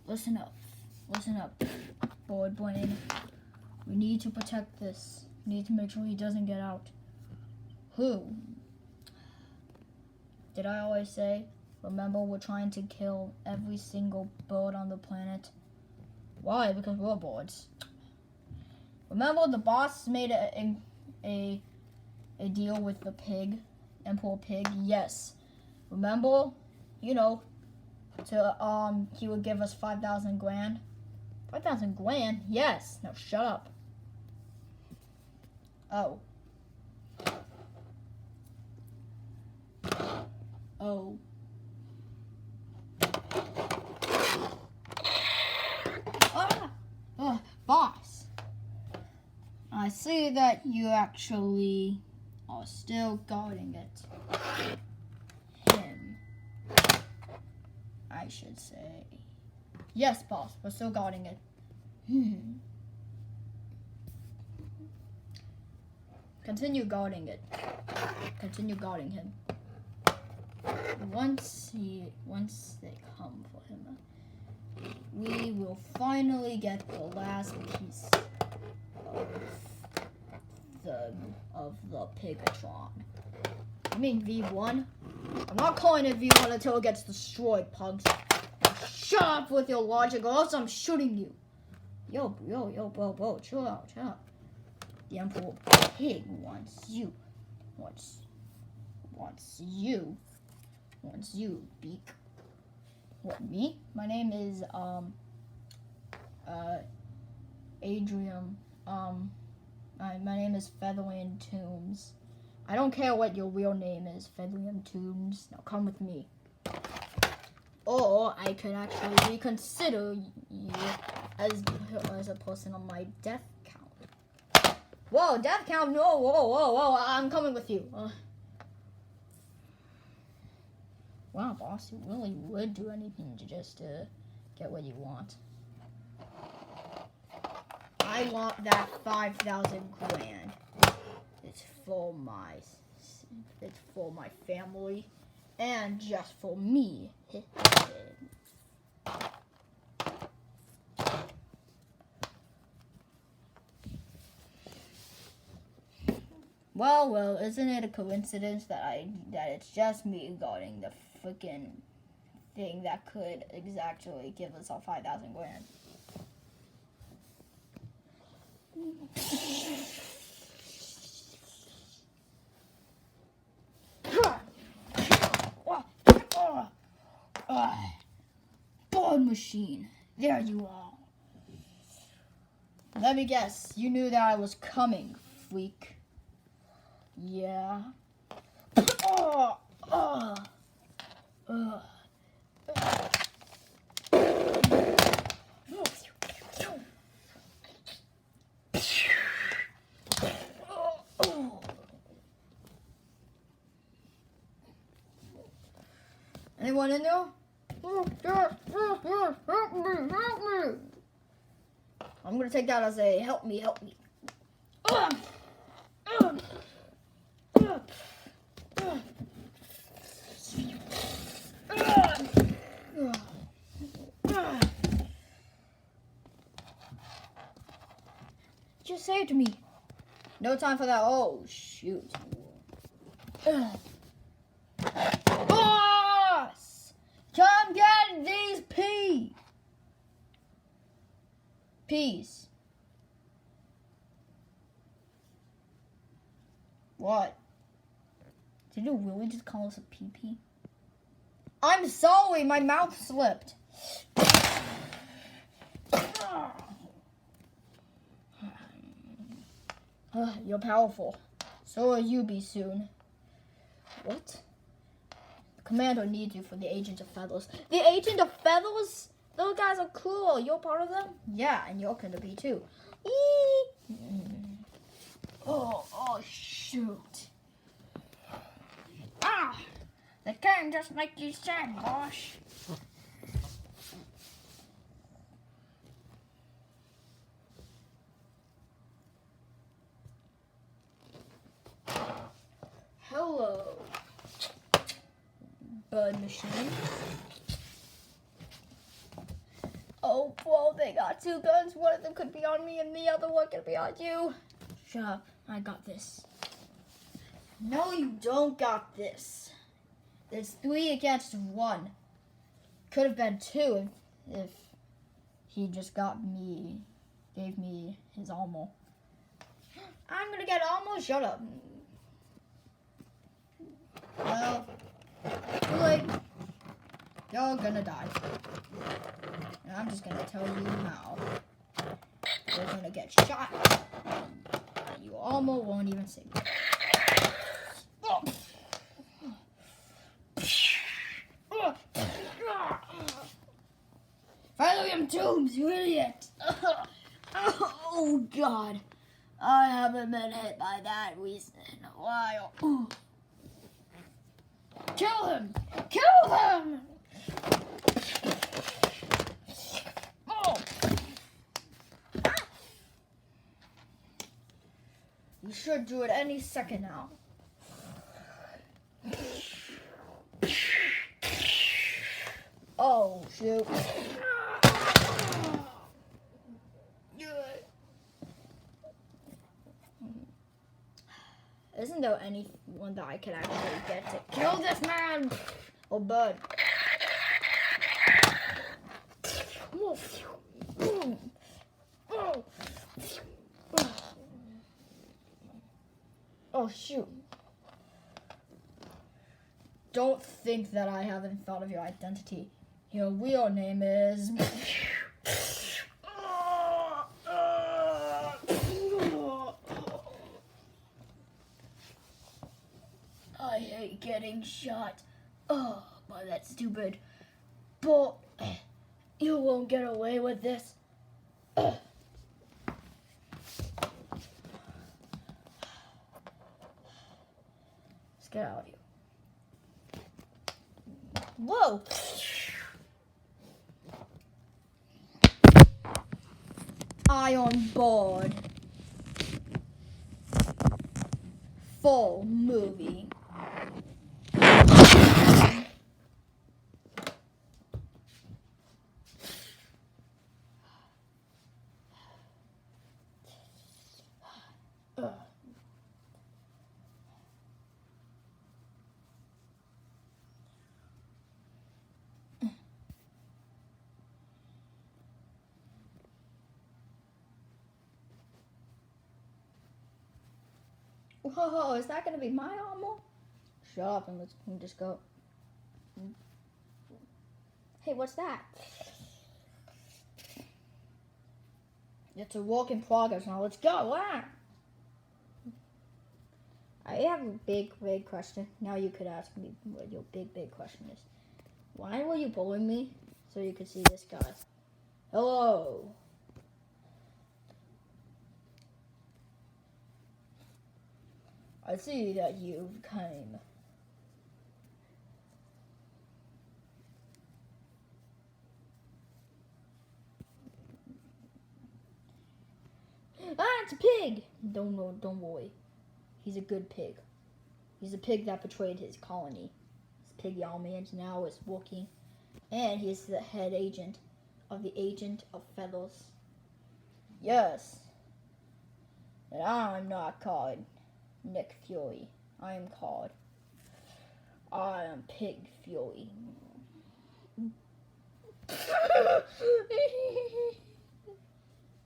Listen up. Listen up, Board Brain. We need to protect this. We need to make sure he doesn't get out. Who? Did I always say? Remember, we're trying to kill every single bird on the planet. Why? Because we're birds. Remember, the boss made a deal with the pig, Emperor Pig. Yes. Remember, you know, he would give us 5,000 grand. 5,000 grand? Yes. Now shut up. Oh. Oh. Boss. I see that you actually are still guarding it. Him. I should say. Yes, boss. We're still guarding it. Continue guarding it. Continue guarding him. Once they come for him, we will finally get the last piece of the Pigatron. You mean V1? I'm not calling it V1 until it gets destroyed, pugs. Shut up with your logic, or else I'm shooting you. Yo, bro, chill out. The Emperor Pig wants you, Beak. What, me? My name is, Adrian, my name is Featherland Tombs. I don't care what your real name is, Featherland Tombs. Now come with me. Or I could actually reconsider you as a person on my death count. Whoa, death count? No, whoa, I'm coming with you. Wow, boss, you really would do anything to just get what you want. I want that 5,000 grand. It's for my family, and just for me. Well, isn't it a coincidence that it's just me guarding the freaking thing that could exactly give us all 5,000 grand? Board machine, there you are. Let me guess, you knew that I was coming, freak. Yeah. Anyone in there? I'm gonna take that as a help me. Just saved me. No time for that. Oh shoot. Boss! Come get these peas. What? Did you really just call us a pee-pee? I'm sorry, my mouth slipped. You're powerful. So will you be soon. What? The commander needs you for the Agent of Feathers. The Agent of Feathers? Those guys are cool. You're part of them? Yeah, and you're gonna be too. Oh, shoot. The game just makes you sad, boss. Hello, bird machine. Oh, bro, they got two guns. One of them could be on me and the other one could be on you. Shut up. I got this. No, you don't got this. There's 3 against 1. Could have been 2 if he just gave me his ammo. I'm gonna get ammo. Shut up. Well, too late. You're gonna die. And I'm just gonna tell you how. You're gonna get shot. And you almost won't even save me. Follow him, Tubes, you idiot! Oh, God. I haven't been hit by that in a while. Kill him! Kill him! Oh. You should do it any second now. Oh, shoot. Isn't there anyone that I could actually get to kill this man? Oh, bud. Oh, shoot. Don't think that I haven't thought of your identity. Your real name is... I hate getting shot. Oh, but that's stupid. But you won't get away with this. Let's get out of here. Whoa! I on board. Full movie. Whoa, is that gonna be my armor? Shut up and let's just go. Hey, what's that? It's a work in progress now. Let's go. Ah! I have a big question. Now you could ask me what your big question is. Why were you bullying me? So you could see this guy. Hello. I see that you came. Ah, it's a pig! Don't worry. He's a good pig. He's a pig that betrayed his colony. This pig army and now is working. And he's the head agent of the Agent of Feathers. Yes. And I'm not called Nick Fury. I am Pig Fury.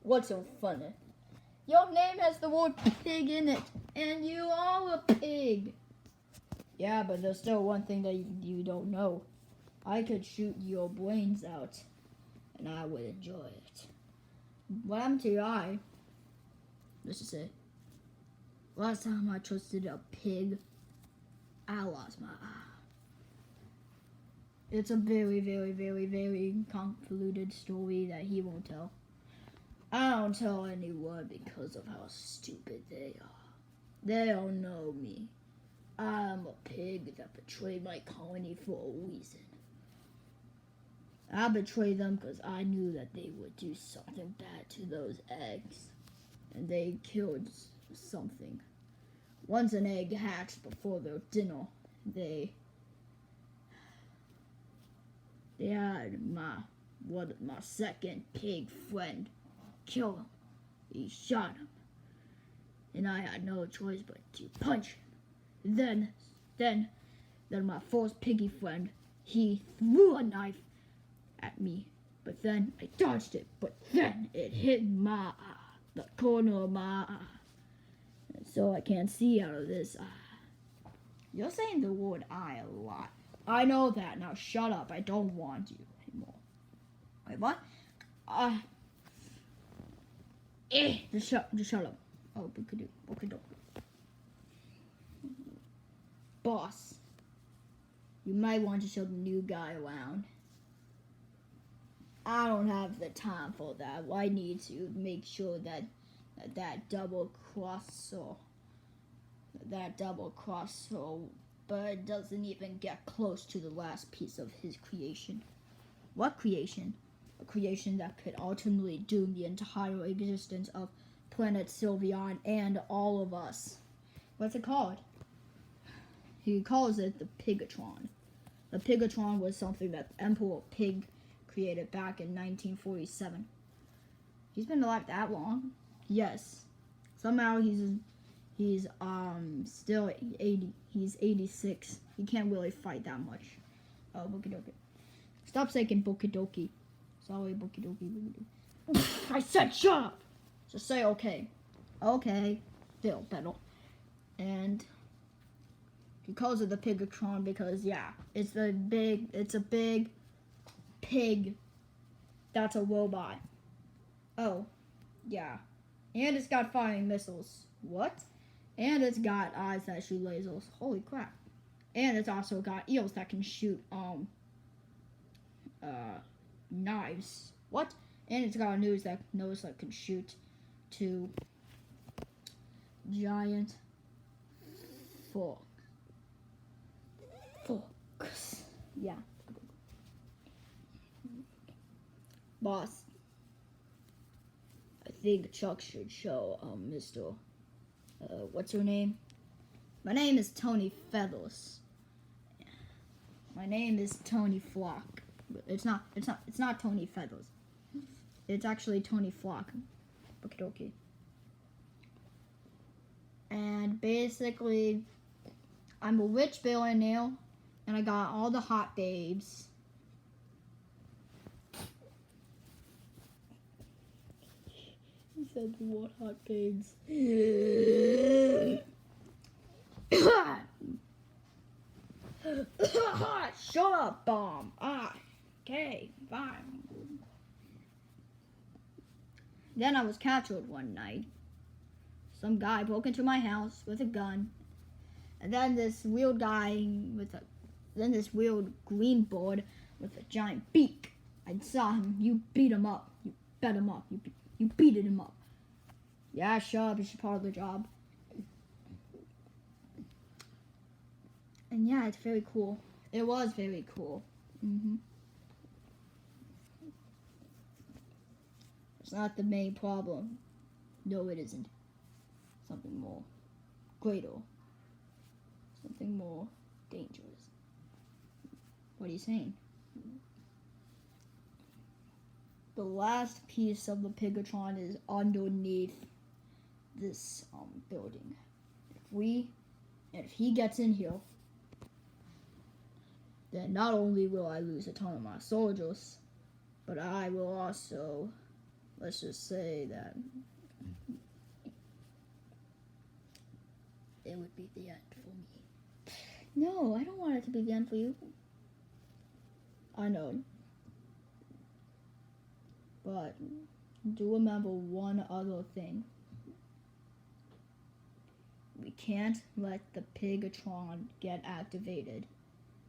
What's so funny? Your name has the word pig in it, and you are a pig. Yeah, but there's still one thing that you don't know. I could shoot your brains out, and I would enjoy it. What happened to your eye? Let's just say, last time I trusted a pig, I lost my eye. It's a very convoluted story that he won't tell. I don't tell anyone because of how stupid they are. They don't know me. I'm a pig that betrayed my colony for a reason. I betrayed them because I knew that they would do something bad to those eggs. And they killed something. Once an egg hatched before their dinner, they had one of my second pig friend kill him. He shot him. And I had no choice but to punch him. Then my first piggy friend, he threw a knife at me. But then I dodged it. But then it hit my eye, the corner of my eye. And so I can't see out of this eye. You're saying the word eye a lot. I know that. Now shut up. I don't want you anymore. Wait, what? Just shut up. Oh, we could do. Boss, you might want to show the new guy around. I don't have the time for that. I need to make sure that double crosser, but doesn't even get close to the last piece of his creation. What creation? A creation that could ultimately doom the entire existence of planet Sylveon and all of us. What's it called? He calls it the Pigatron. The Pigatron was something that Emperor Pig created back in 1947. He's been alive that long? Yes. Somehow he's still 80. He's 86. He can't really fight that much. Oh, Bokidoki. Stop saying Bokidoki. Sorry, Bokidoki. I said shut up! Just say okay. Okay. Feel better. And he calls it the Pigatron because, yeah, it's a big pig that's a robot. Oh, yeah. And it's got firing missiles. What? And it's got eyes that shoot lasers. Holy crap. And it's also got eels that can shoot, knives. What? And it's got a nose that can shoot two giant forks. Yeah. Boss, I think Chuck should show Mr. What's your name? My name is Tony Feathers. My name is Tony Flock. It's not Tony Feathers. It's actually Tony Flock. Okay. And basically, I'm a rich billionaire, and I got all the hot babes. He said the word hot babes. Shut up, bomb. Okay, fine. Then I was captured one night. Some guy broke into my house with a gun. And then this weird green bird with a giant beak. I saw him. You beat him up. You bet him up. You beated him up. Yeah, shut up. It's part of the job. And yeah, it's very cool. It was very cool. It's not the main problem. No, it isn't. Something more greater. Something more dangerous. What are you saying? The last piece of the Pigatron is underneath this building. If he gets in here, then not only will I lose a ton of my soldiers, but I will also, let's just say that it would be the end for me. No, I don't want it to be the end for you. I know. But do remember one other thing. We can't let the Pigatron get activated.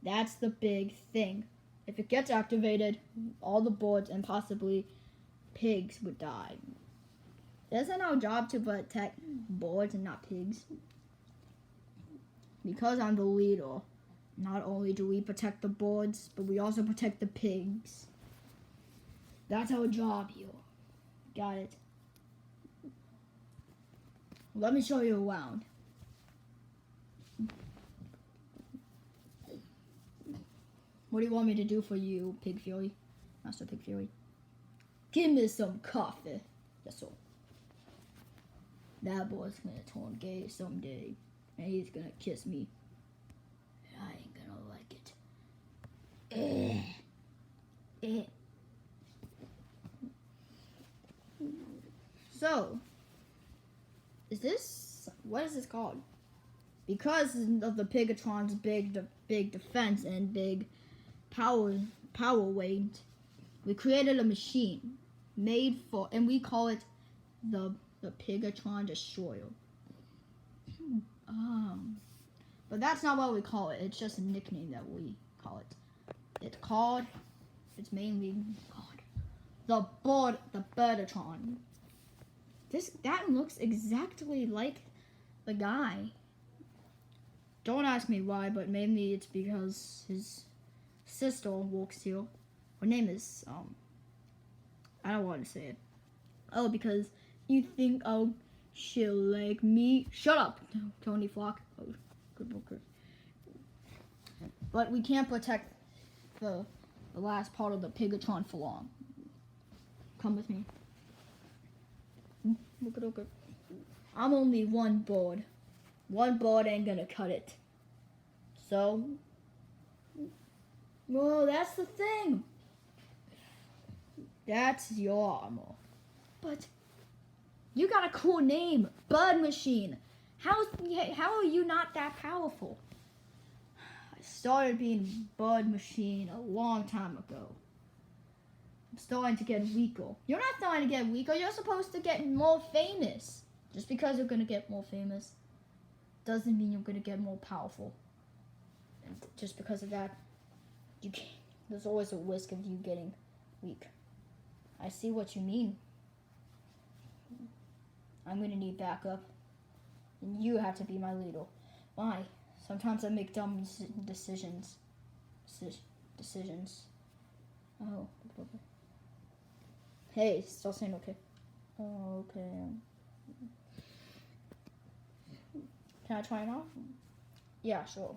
That's the big thing. If it gets activated, all the boards and possibly pigs would die. Isn't our job to protect boards and not pigs? Because I'm the leader, not only do we protect the boards, but we also protect the pigs. That's our job here. Got it? Let me show you around. What do you want me to do for you, Pig Fury? Master Pig Fury. Give me some coffee. That's all. That boy's gonna turn gay someday. And he's gonna kiss me. I ain't gonna like it. So, what is this called? Because of the Pigatron's big defense and big power weight, we created a machine and we call it the Pigatron Destroyer. But that's not what we call it. It's just a nickname that we call it. It's mainly called the Birdatron. That looks exactly like the guy. Don't ask me why, but maybe it's because his sister works here. Her name is I don't want to say it. Oh, because you think she'll like me. Shut up, Tony Flock. Oh, good booker. But we can't protect the last part of the Pigatron for long. Come with me. Okay. I'm only one board. One board ain't gonna cut it. So, well, that's the thing. That's your armor. But you got a cool name, Bird Machine. How are you not that powerful? I started being Bird Machine a long time ago. I'm starting to get weaker. You're not starting to get weaker. You're supposed to get more famous. Just because you're gonna get more famous doesn't mean you're gonna get more powerful. And just because of that, there's always a risk of you getting weak. I see what you mean. I'm gonna need backup. And you have to be my leader. Why? Sometimes I make dumb decisions. Oh. Hey, still saying okay. Oh, okay. Can I try it off? Yeah, sure.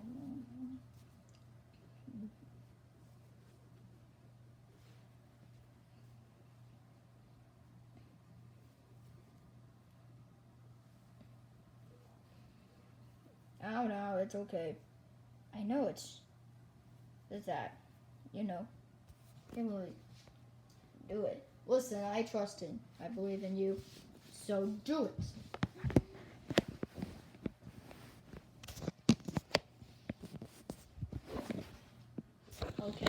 Oh no, it's okay. I know it's that. You know. Can't really do it. Listen, I trust in. I believe in you. So do it. Okay.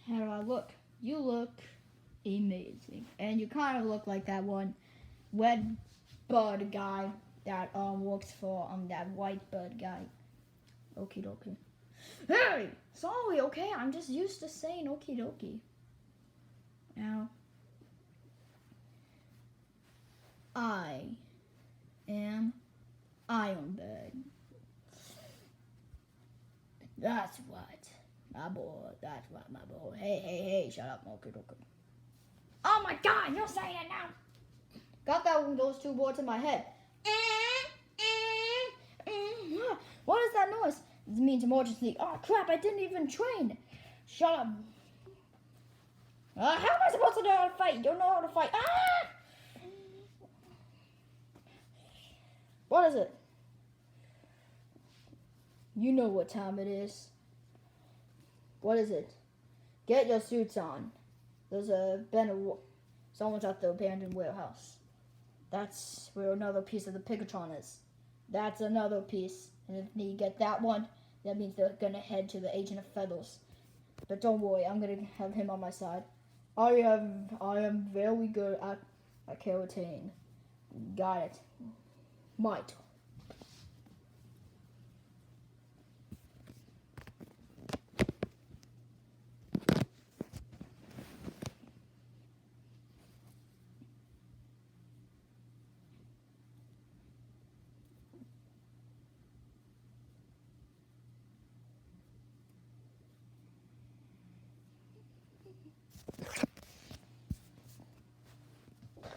How do I look? You look amazing. And you kind of look like that one red bird guy that works for that white bird guy. Okie dokie. Hey! Sorry, okay? I'm just used to saying okie dokie. Now, I am Iron Bird. That's what. My boy, that's what, my boy. Hey, shut up, okay. Oh my God, you're saying it now. Got those two words in my head. What is that noise? This means emergency. Oh crap, I didn't even train. Shut up. How am I supposed to know how to fight? You don't know how to fight. What is it? You know what time it is. What is it? Get your suits on. There's someone's at the abandoned warehouse. That's where another piece of the Pigatron is. That's another piece. And if you get that one, that means they're gonna head to the Agent of Feathers. But don't worry, I'm gonna have him on my side. I am very good at karateing. Got it. My turn.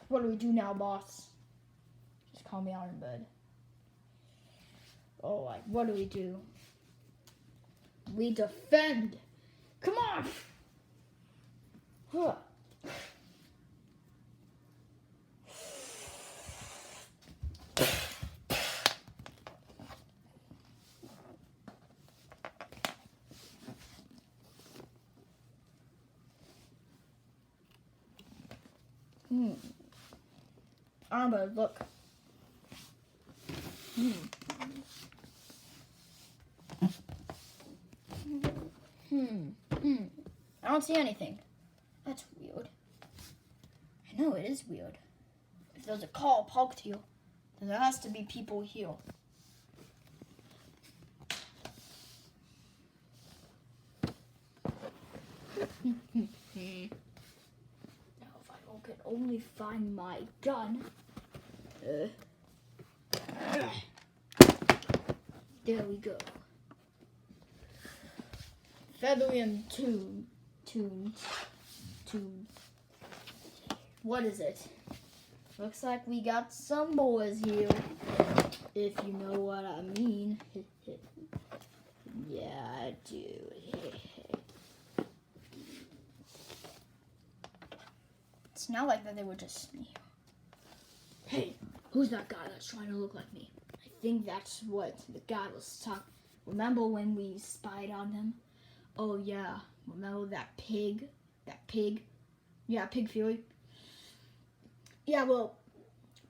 What do we do now, boss? Just call me Iron Bud. Alright, what do we do? We defend. Come on. Huh. Iron Bud, look. I don't see anything. That's weird. I know, it is weird. If there's a car parked here, then there has to be people here. Now, if I can only find my gun. There we go. Feathery and tuned. What is it? Looks like we got some boys here. If you know what I mean. Yeah, I do. It's not like that they were just me. Hey, who's that guy that's trying to look like me? I think that's what the guy was talking. Remember when we spied on him? Oh yeah, remember that pig? That pig? Yeah, Pig Fury. Yeah, well,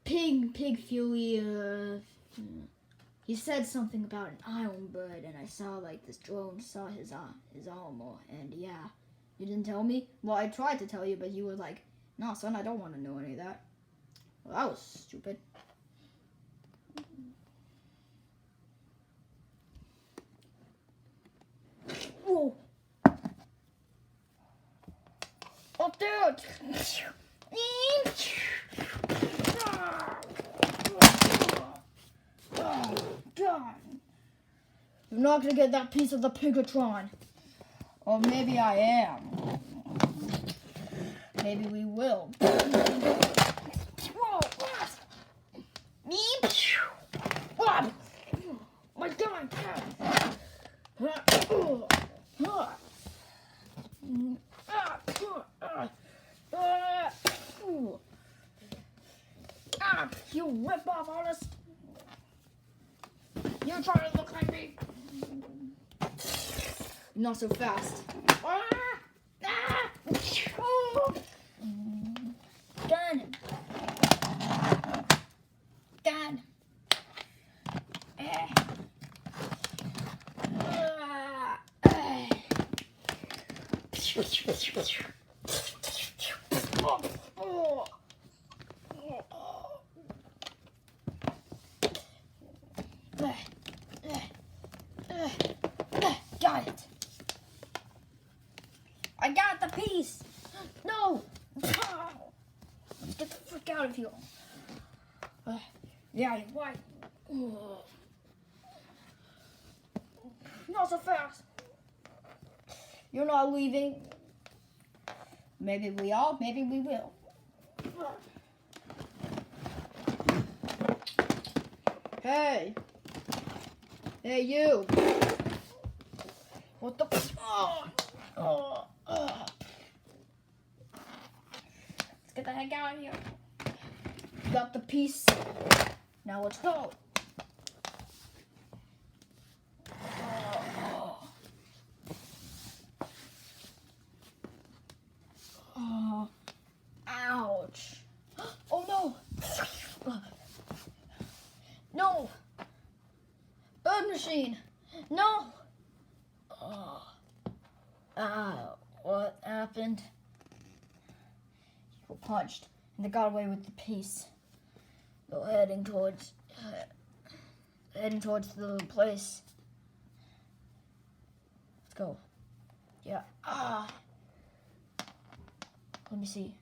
Pig Fury, he said something about an Iron Bird, and I saw, like, this drone saw his armor, and yeah. You didn't tell me? Well, I tried to tell you, but you were like, no, son, I don't want to know any of that. Well, that was stupid. Whoa! Up there! Oh, God. You're not gonna get that piece of the Pigatron. Or maybe I am. Maybe we will. Whoa, what? Me? What? My God. You rip-off artist! You're trying to look like me! Not so fast. Done. Done. Got it. I got the piece. No. Let's get the frick out of here. Yeah, you're right. Not so fast. You're not leaving. Maybe we are, maybe we will. Hey. Hey, you. What the? Let's get the heck out of here. Got the piece. Now let's go. Ouch. Oh no. No. Bird machine. No. What happened? You were punched, and they got away with the piece. They're heading towards the place. Let's go. Yeah. Let me see.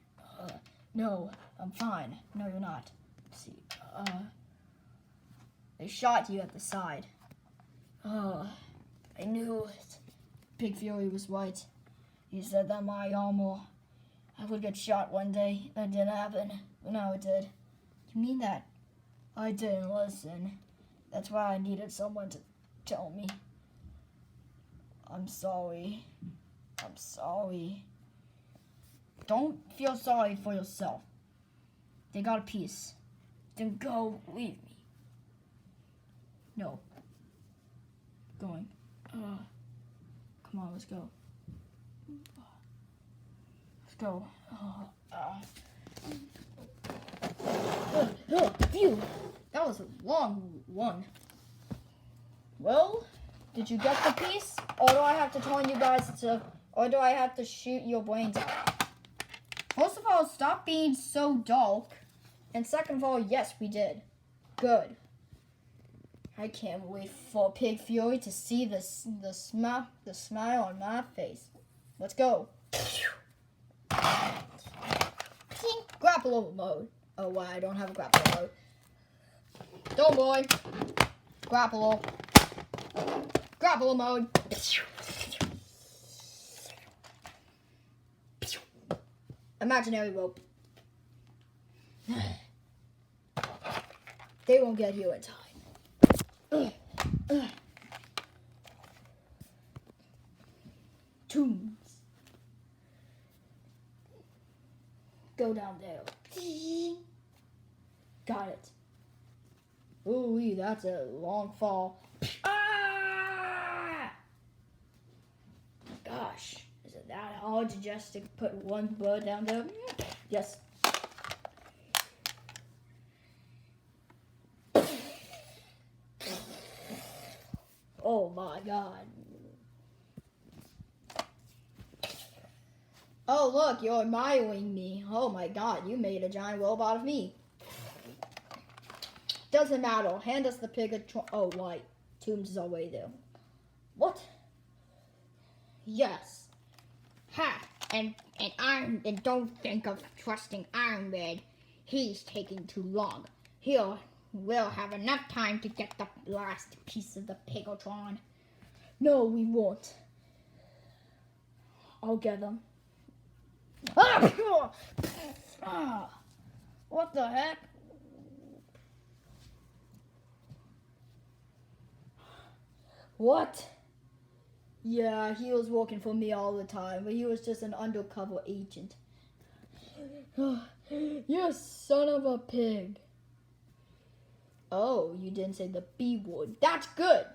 No, I'm fine. No, you're not. Let's see. They shot you at the side. I knew it. Pig Fury was right. He said that my armor, I would get shot one day. That didn't happen. No, it did. You mean that I didn't listen? That's why I needed someone to tell me. I'm sorry. I'm sorry. Don't feel sorry for yourself. They got a piece. Then go leave me. No. Going. Come on, let's go. Let's go. Phew. That was a long one. Well, did you get the piece? Or do I have to turn you guys to... Or do I have to shoot your brains out? First of all, stop being so dark. And second of all, yes, we did. Good. I can't wait for Pig Fury to see the smile on my face. Let's go. Grapple mode. Oh, wow, I don't have a grapple mode. Don't boy. Grapple. Grapple mode. Imaginary rope. They won't get here in time. Tombs. Go down there. Got it. Ooh, that's a long fall. Ah! Gosh, is it that hard to just put one bird down there? Yes. Oh my god. Oh look, you're admiring me. Oh my god, you made a giant robot of me. Doesn't matter. Hand us the Pigatron. Oh, right. Tombs is already there. What? Yes. Ha! And don't think of trusting Iron Man. He's taking too long. We'll have enough time to get the last piece of the Pigatron. No, we won't. I'll get them. Ah! What the heck? What? Yeah, he was working for me all the time, but he was just an undercover agent. You son of a pig. Oh, you didn't say the B word. That's good.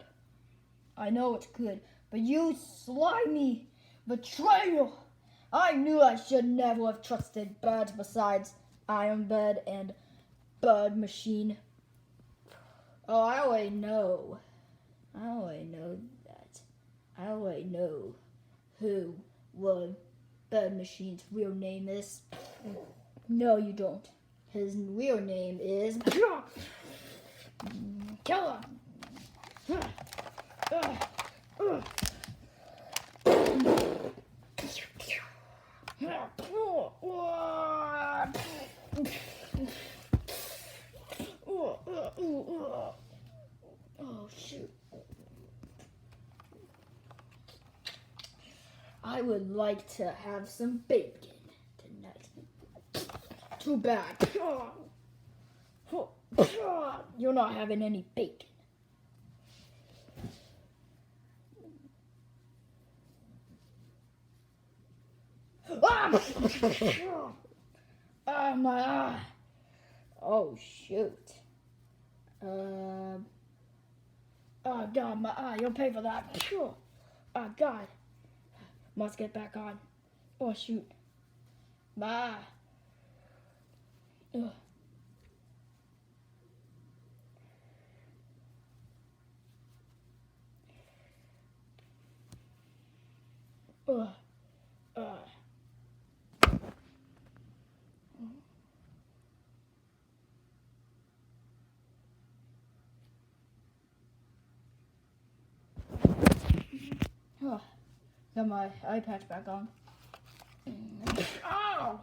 I know it's good, but you slimy betrayal. I knew I should never have trusted birds besides Iron Bird and Bird Machine. Oh, I already know that. I already know what Bird Machine's real name is. No, you don't. His real name is Killer. Oh, shoot. I would like to have some bacon tonight. Too bad. You're not having any bacon. My eye. Oh, shoot. Oh, God, my eye. You'll pay for that. Oh, God. Must get back on. Oh, shoot. My eye. Ugh. Got my eye patch back on. Oh!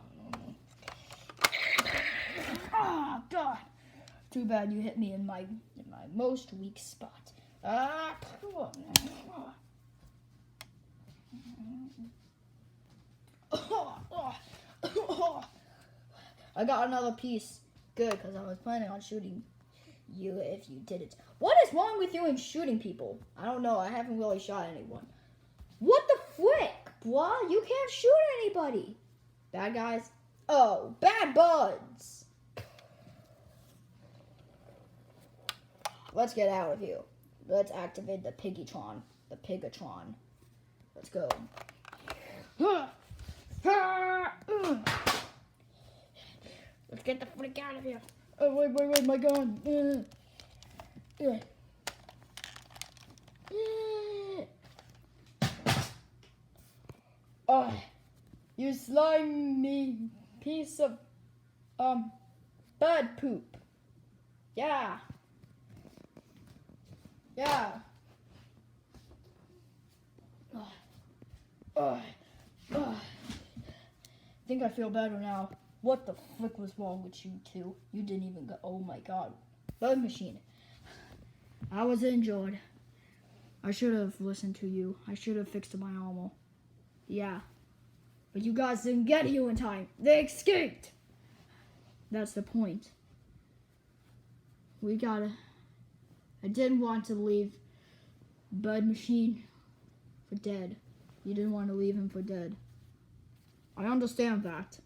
Oh, God. Too bad you hit me in my most weak spot. I got another piece. Good, because I was planning on shooting you if you didn't. What is wrong with you and shooting people? I don't know. I haven't really shot anyone. What the frick, bruh? You can't shoot anybody. Bad guys? Oh, bad buds. Let's get out of here. Let's activate the Piggytron. The Pigatron. Let's go. Let's get the frick out of here. Oh, wait, my gun. Oh, you slimy piece of, bird poop. Yeah. I think I feel better now. What the frick was wrong with you two? You didn't even go. Oh my god. Bug machine. I was injured. I should have listened to you. I should have fixed my armor. Yeah. But you guys didn't get here in time. They escaped. That's the point. We gotta. I didn't want to leave Bud Machine for dead. You didn't want to leave him for dead. I understand that.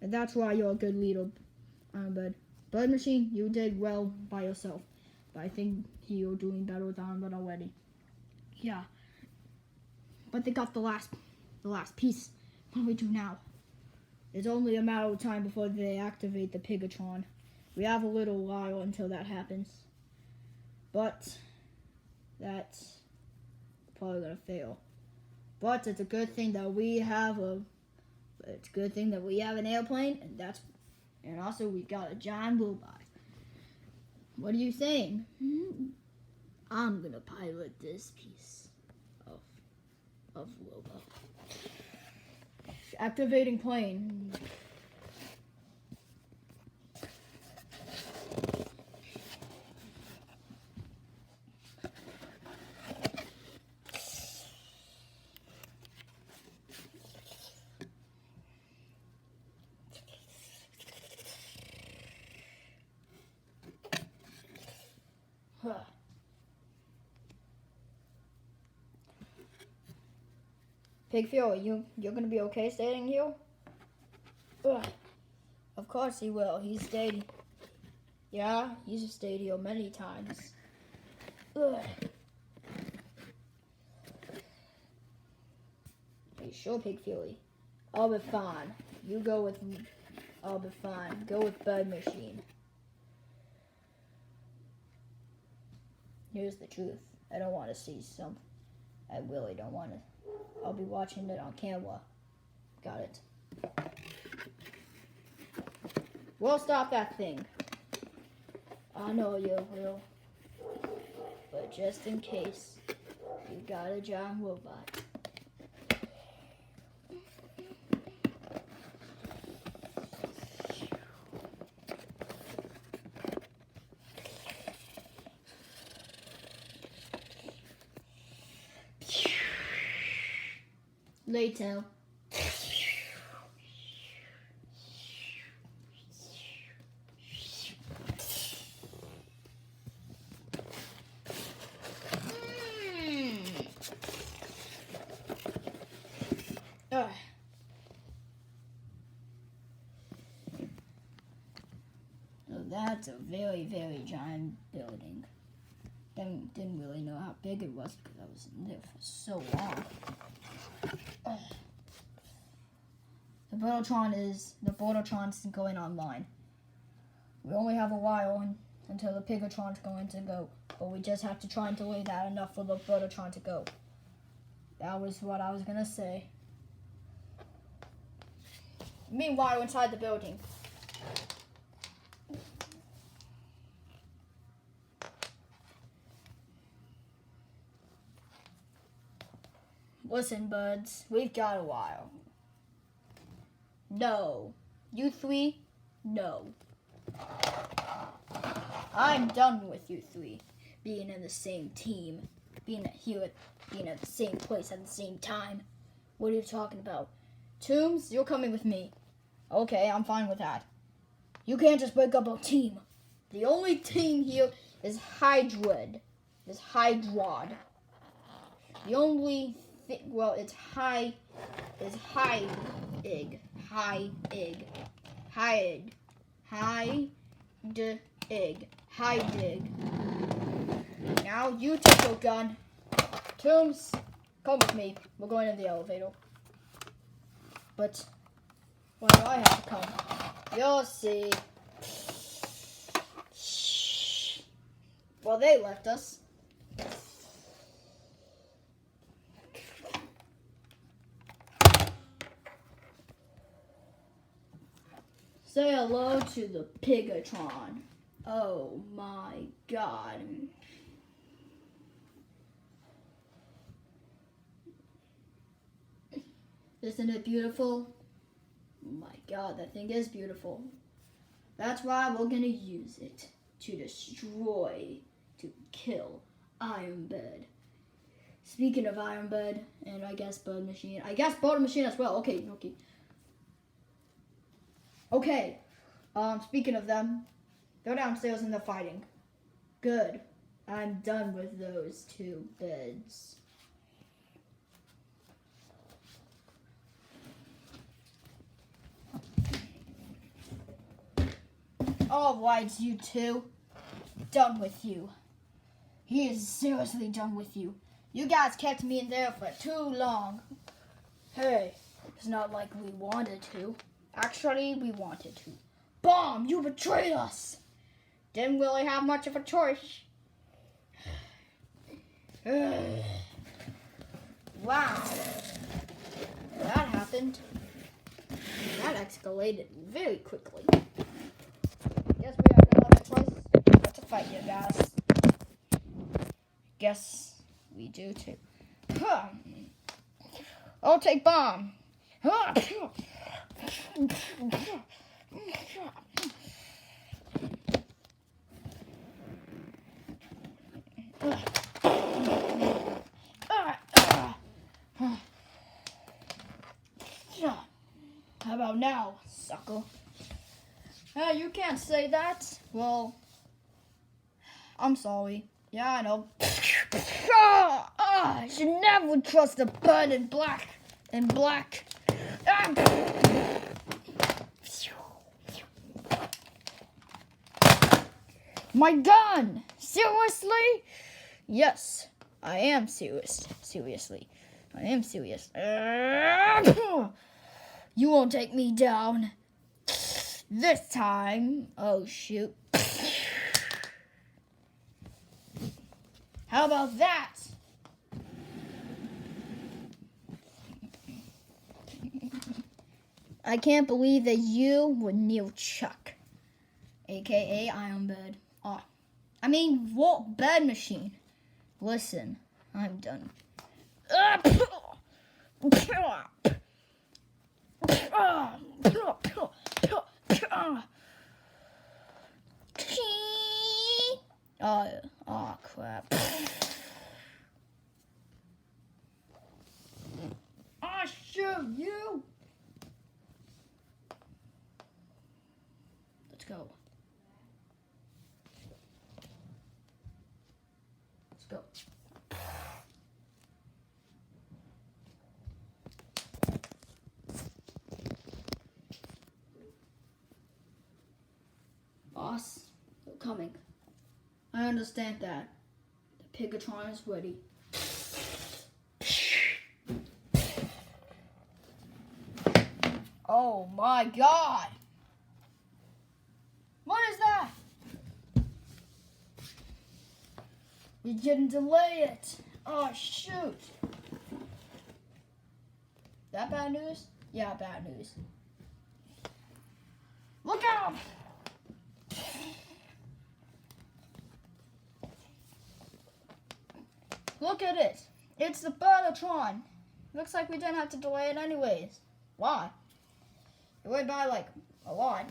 And that's why you're a good leader, Bud. Bud Machine, you did well by yourself. But I think you're doing better with Bud already. Yeah. But they got the last piece. What do we do now? It's only a matter of time before they activate the Pigatron. We have a little while until that happens. But that's probably gonna fail. But it's a good thing that we have an airplane, and also we got a giant robot. What are you saying? I'm gonna pilot this piece of robot. Activating plane. Pig Fury, you're gonna be okay staying here? Ugh. Of course he will. He's stayed. Yeah, he's stayed here many times. Ugh. Are you sure, Pig Fury? I'll be fine. You go with me. I'll be fine. Go with Bud Machine. Here's the truth. I don't want to see some. I really don't want to. I'll be watching it on camera. Got it. We'll stop that thing. I know you will. But just in case, you got a giant robot. Later. So that's a very, very giant building. Didn't really know how big it was because I was in there for so long. The Bordertron isn't going online. We only have a while until the Pigatron's going to go, but we just have to try and delay that enough for the Bordertron to go. That was what I was gonna say. Meanwhile, inside the building. Listen, buds, we've got a while. No. You three? No. I'm done with you three being in the same team, being at the same place at the same time. What are you talking about? Toombs, you're coming with me. Okay, I'm fine with that. You can't just break up a team. The only team here is Hydrod. It's Hydrod. The only thing, well, it's High Ig. High Ig. Now you take your gun. Tombs, come with me. We're going in the elevator. But why do I have to come? You'll see. Well, they left us. Say hello to the Pigatron. Oh my god. Isn't it beautiful? Oh my god, that thing is beautiful. That's why we're gonna use it to destroy, to kill Iron Bed. Speaking of Iron Bed, and I guess Bird Machine. I guess Bird Machine as well. Okay. Speaking of them, they're downstairs and they're fighting. Good. I'm done with those two beds. All right, you two. Done with you. He is seriously done with you. You guys kept me in there for too long. Hey, it's not like we wanted to. Actually, we wanted to. Bomb, you betrayed us. Didn't really have much of a choice. Wow. That happened. That escalated very quickly. Guess we have no other choice but to fight you guys. Guess we do too. I'll take bomb. How about now, sucker? You can't say that. Well, I'm sorry. Yeah, I know. I should never trust a bird in black. My gun! Seriously? Yes, I am serious. Seriously. I am serious. You won't take me down. This time. Oh, shoot. How about that? I can't believe that you were Neil Chuck, a.k.a. Iron Bed. Oh, I mean, what bed machine? Listen, I'm done. Oh, crap. I'll shoot you. Let's go. Let's go. Boss, they're coming. I understand that. The Pigatron is ready. Oh my god! What is that? You didn't delay it. Oh shoot. That bad news? Yeah, bad news. Look out! Look at it. It's the Birdotron. Looks like we didn't have to delay it anyways. Why? It went by like a lot.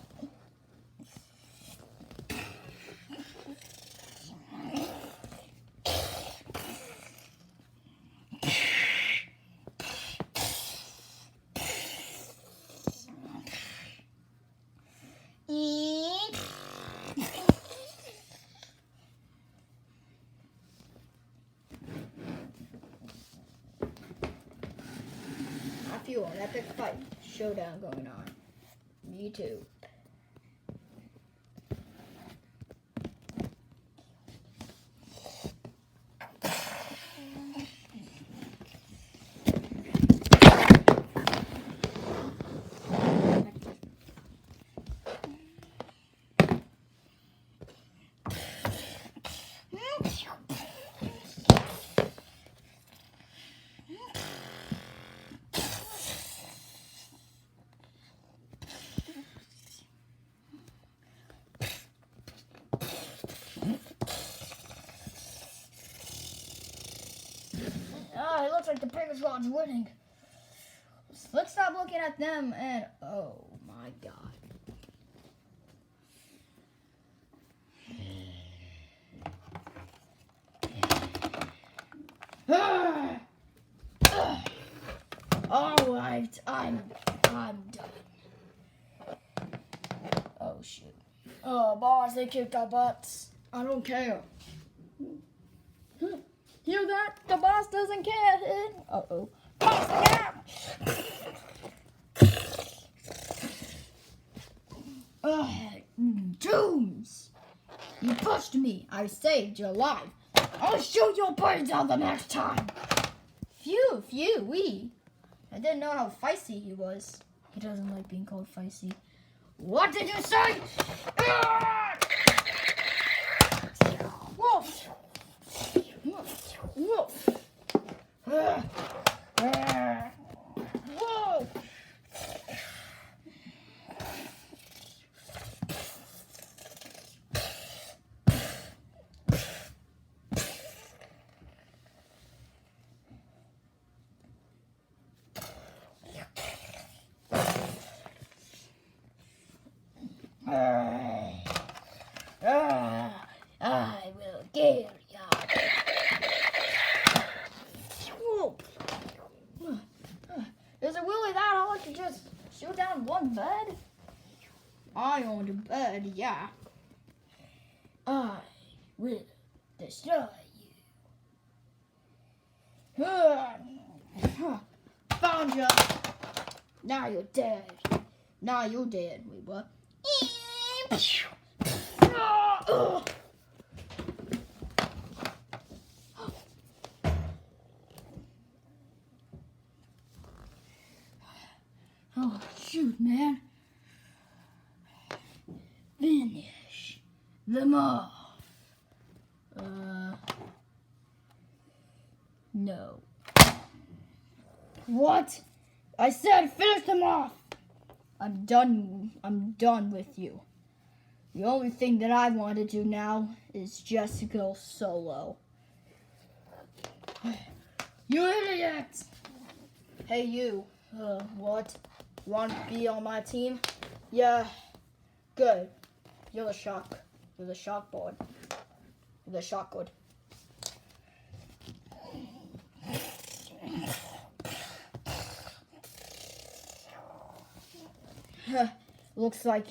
feel an epic fight showdown going on. Me too. Oh, it looks like the Pegatron's winning. Let's stop looking at them and oh my god. All right, I'm done. Oh shoot. Oh boss, they kicked our butts. I don't care. Hear that? The boss doesn't care. Uh-oh. Boss, yeah. Dooms! You pushed me. I saved your life. I'll shoot your brains out the next time. Phew, wee. I didn't know how feisty he was. He doesn't like being called feisty. What did you say? Wolf! Wolf! Whoa! I will kill ya. Is it really that hard to just shoot down one bed? I own a bed, yeah. I will destroy you. Found ya. Now you're dead. Now you're dead. Wait, what? Oh, shoot, man. Finish them off. No. What? I said finish them off. I'm done with you. The only thing that I want to do now is just go solo. You idiot! Hey, you. What? Want to be on my team? Yeah. Good. You're the shock. You're the shock board. You're the shock good. Looks like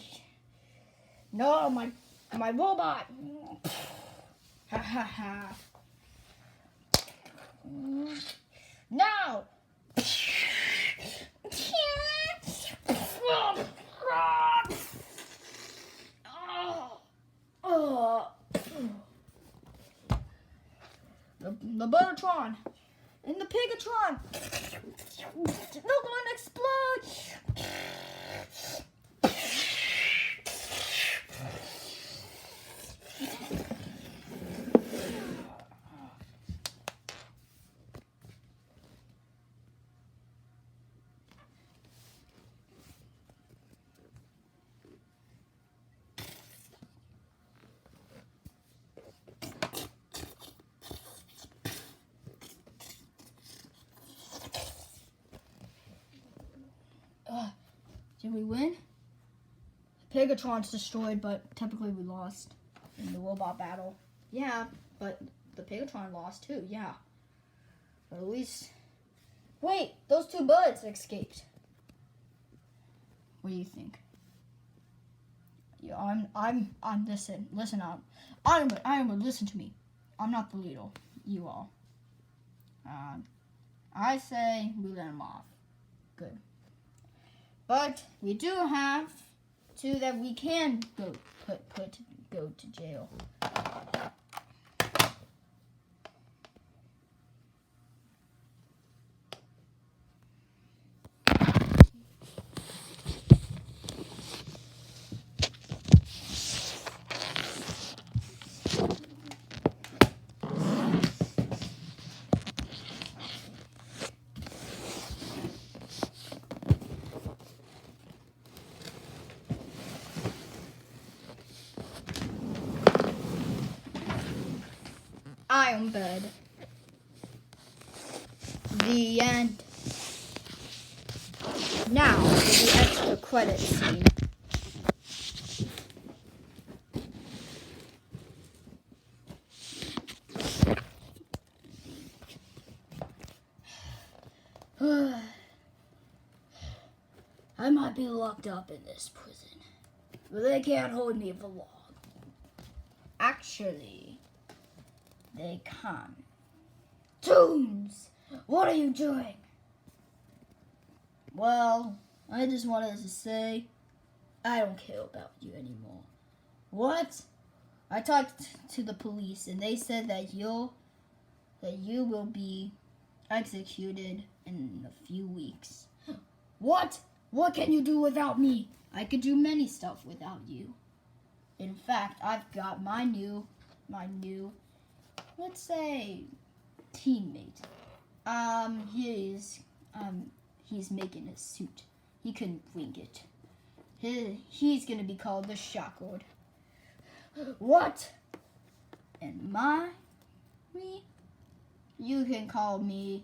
no, my robot. Ha ha ha. Now. The Buttertron and the Pegatron. They're going to explode. Did we win? Pegatron's destroyed, but technically we lost in the robot battle. Yeah, but the Pegatron lost too, yeah. But at least... Wait, those two birds escaped. What do you think? Yeah, I'm listen up. Listen to me. I'm not the leader. You are. I say we let him off. good. But we do have two that we can go to jail. Iron Bed. The end. Now for the extra credit scene. I might be locked up in this prison, but they can't hold me for long. Actually, they can. Toons! What are you doing? Well, I just wanted to say, I don't care about you anymore. What? I talked to the police and they said that you will be executed in a few weeks. What? What can you do without me? I could do many stuff without you. In fact, I've got my new, let's say, teammate. He's making a suit. He couldn't bring it. He's gonna be called the Shockward. What? And you can call me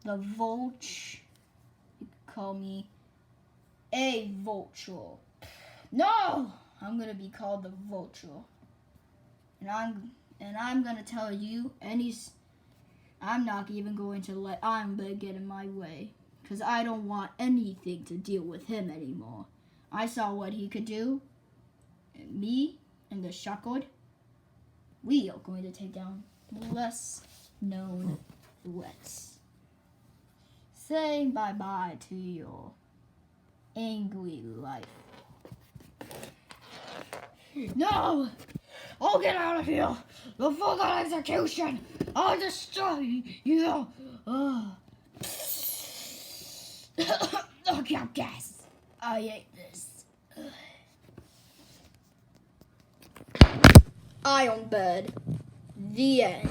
the Vulture. You can call me a Vulture. No! I'm gonna be called the Vulture. And I'm gonna tell you, I'm not even going to let Iron Bed get in my way. Because I don't want anything to deal with him anymore. I saw what he could do. And me and the Shockward, we are going to take down less known threats. Saying bye-bye to your angry life. No! I'll get out of here before that execution! I'll destroy you! I can't guess. I hate this. Iron Bed. The end.